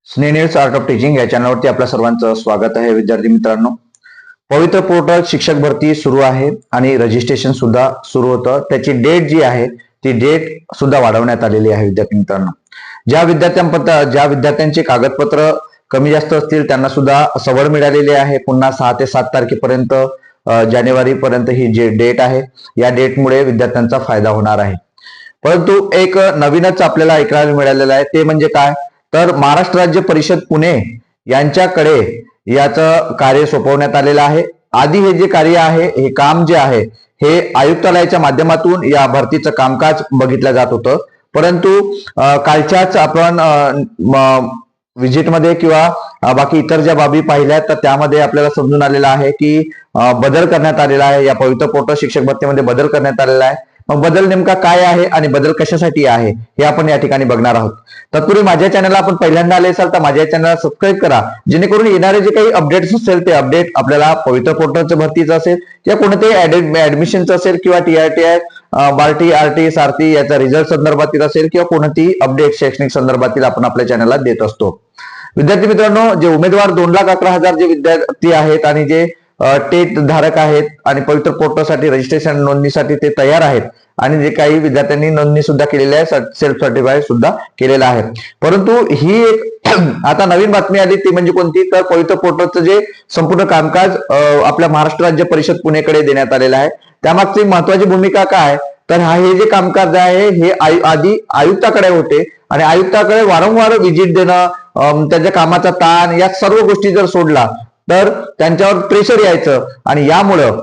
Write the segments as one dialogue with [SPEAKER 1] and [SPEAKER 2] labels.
[SPEAKER 1] स्नेनियर्स art of teaching या चॅनलवरती आपल्या सर्वांचं स्वागत आहे. विद्यार्थी मित्रांनो, पवित्र पोर्टल शिक्षक भरती सुरू आहे आणि रजिस्ट्रेशन सुद्धा सुरू होतं. त्याची डेट जी आहे ती डेट सुद्धा वाढवण्यात आलेली आहे. विद्यार्थी मित्रांनो, ज्या विद्यार्थ्यांचे कागदपत्र कमी जास्त असतील त्यांना सुद्धा सवड मिळालेली आहे. पुन्हा 6 ते 7 तारखेपर्यंत जानेवारी पर्यंत ही जे डेट आहे या डेटमुळे विद्यार्थ्यांचा फायदा होणार आहे. परंतु एक नवीनच आपल्याला ऐकायला मिळालेलं आहे, ते म्हणजे काय तर महाराष्ट्र राज्य परिषद पुणे यांच्याकडे याचं कार्य सोपवण्यात आलेलं आहे. आधी हे जे कार्य आहे, हे काम जे आहे हे आयुक्तालयाच्या माध्यमातून या भरतीचं कामकाज बघितलं जात होतं. परंतु कालच्याच आपण विजिटमध्ये किंवा बाकी इतर ज्या बाबी पाहिल्या तर त्यामध्ये आपल्याला समजून आलेलं आहे की बदल करण्यात आलेला आहे. या पवित्र पोर्टल शिक्षक भरतीमध्ये बदल करण्यात आलेला आहे. मग बदल नेमका काय आहे आणि बदल कशासाठी आहे हे आपण या ठिकाणी बघणार आहोत. तत्पूर्वी माझ्या चॅनलला आपण पहिल्यांदा आले असाल तर माझ्या चॅनलला सबस्क्राईब करा, जेणेकरून येणारे जे काही अपडेट्स असेल ते अपडेट आपल्याला पवित्र पोर्टलच्या भरतीचं असेल या कोणत्याही ऍडमिशनचं असेल किंवा TRTI बार्टी RT सारथी याचा रिझल्ट संदर्भातील असेल किंवा कोणतीही अपडेट शैक्षणिक संदर्भातील आपण आपल्या चॅनलला देत असतो. विद्यार्थी मित्रांनो, जे उमेदवार 2,11,000 जे विद्यार्थी आहेत आणि जे टेट धारक आहेत आणि पवित्र पोर्टलसाठी रजिस्ट्रेशन नोंदणीसाठी ते तयार आहेत आणि जे काही विद्यार्थ्यांनी नोंदणी सुद्धा केलेली आहे, सेल्फ सर्टिफाय सुद्धा केलेला आहे. परंतु ही एक आता नवीन बातमी आली, ती म्हणजे कोणती तर पवित्र पोर्टलचं जे संपूर्ण कामकाज आपल्या महाराष्ट्र राज्य परिषद पुणेकडे देण्यात आलेलं आहे. त्यामागची महत्वाची भूमिका काय तर हे जे कामकाज आहे हे आधी आयुक्ताकडे होते आणि आयुक्ताकडे वारंवार व्हिजिट देणं, त्याच्या कामाचा ताण या सर्व गोष्टी जर सोडला तर त्यांच्यावर प्रेशर यायचं आणि यामुळं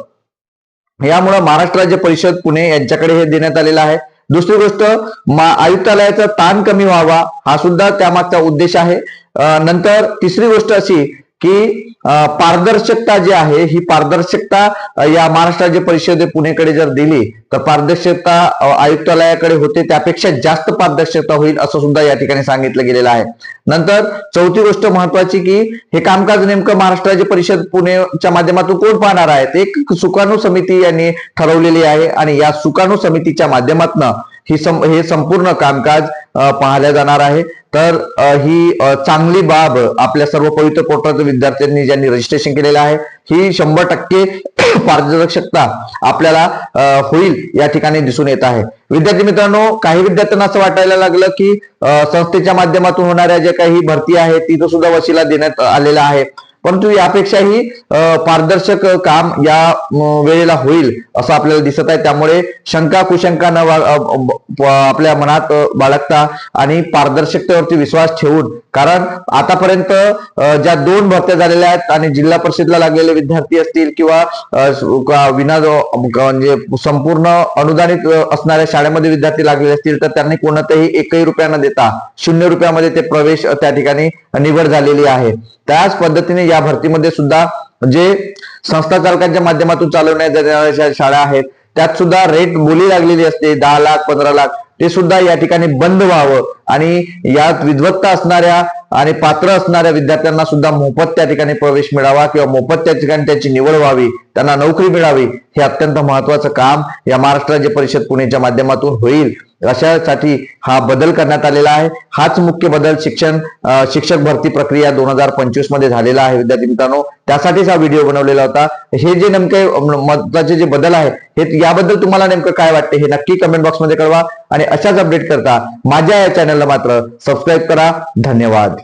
[SPEAKER 1] महाराष्ट्र राज्य परिषद पुणे यांच्याकडे हे देण्यात आलेलं आहे. दुसरी गोष्ट, आयुक्तालयाचा ताण कमी व्हावा हा सुद्धा त्यामागचा उद्देश आहे. नंतर तिसरी गोष्ट अशी की पारदर्शकता जी आहे ही पारदर्शकता या महाराष्ट्र राज्य परिषद पुणेकडे जर दिली तर पारदर्शकता आयुक्तालयाकडे होते त्यापेक्षा जास्त पारदर्शकता होईल असं सुद्धा या ठिकाणी सांगितलं गेलेलं आहे. नंतर चौथी गोष्ट महत्वाची की हे कामकाज नेमकं महाराष्ट्र राज्य परिषद पुणेच्या माध्यमातून कोण पाहणार आहेत. एक सुकाणू समिती यांनी ठरवलेली आहे आणि या सुकाणू समितीच्या माध्यमातून हे संपूर्ण कामकाज पाहिलं जाणार आहे. तर ही चांगली बाब आपल्या सर्व पवित्र पोर्टल विद्यार्थ्यांनी ज्यांनी रजिस्ट्रेशन केलेलं आहे ही 100% पारदर्शकता आपल्याला होईल या ठिकाणी दिसून येत आहे. विद्यार्थी मित्रांनो, काही विद्यार्थ्यांना असं वाटायला लागलं की संस्थेच्या माध्यमातून होणाऱ्या ज्या काही भरती आहेत तिथं सुद्धा वशिला देण्यात आलेला आहे, परंतु यापेक्षाही पारदर्शक काम या वेळेला होईल असं आपल्याला दिसत आहे. त्यामुळे शंका कुशंका न आपल्या मनात बाळगता आणि पारदर्शकतेवरती विश्वास ठेवून, कारण आतापर्यंत ज्या 2 भरत्या झालेल्या आहेत आणि जिल्हा परिषदला लागलेले विद्यार्थी असतील किंवा विना म्हणजे संपूर्ण अनुदानित असणाऱ्या शाळेमध्ये विद्यार्थी लागलेले असतील तर त्यांनी कोणताही 1 रुपया न देता 0 रुपयामध्ये ते प्रवेश त्या ठिकाणी निवड झालेली आहे. त्याच पद्धतीने या भरतीमध्ये सुद्धा जे संस्था चालकांच्या माध्यमातून चालवण्यात येणाऱ्या शाळा आहेत त्यात सुद्धा रेट बोली लागलेली असते 10 लाख 15 लाख, ते सुद्धा या ठिकाणी बंद व्हावं आणि यात विद्वत्ता असणाऱ्या आणि पात्र असणाऱ्या विद्यार्थ्यांना सुद्धा मोफत त्या ठिकाणी प्रवेश मिळावा किंवा मोफत त्या ठिकाणी त्याची निवड व्हावी, त्यांना नोकरी मिळावी, हे अत्यंत महत्वाचं काम या महाराष्ट्र राज्य परिषद पुणेच्या माध्यमातून होईल. अशासाठी हा बदल करण्यात आलेला आहे. हाच मुख्य बदल शिक्षक भरती प्रक्रिया 2025 मध्ये झालेला आहे. विद्यार्थी मित्रांनो, त्यासाठीच हा व्हिडिओ बनवलेला होता. हे जे नेमके महत्वाचे जे बदल आहे हे याबद्दल तुम्हाला नेमकं काय वाटते हे नक्की कमेंट बॉक्समध्ये कळवा आणि अशाच अपडेट करता माझ्या या चॅनलला मात्र सबस्क्राईब करा. धन्यवाद.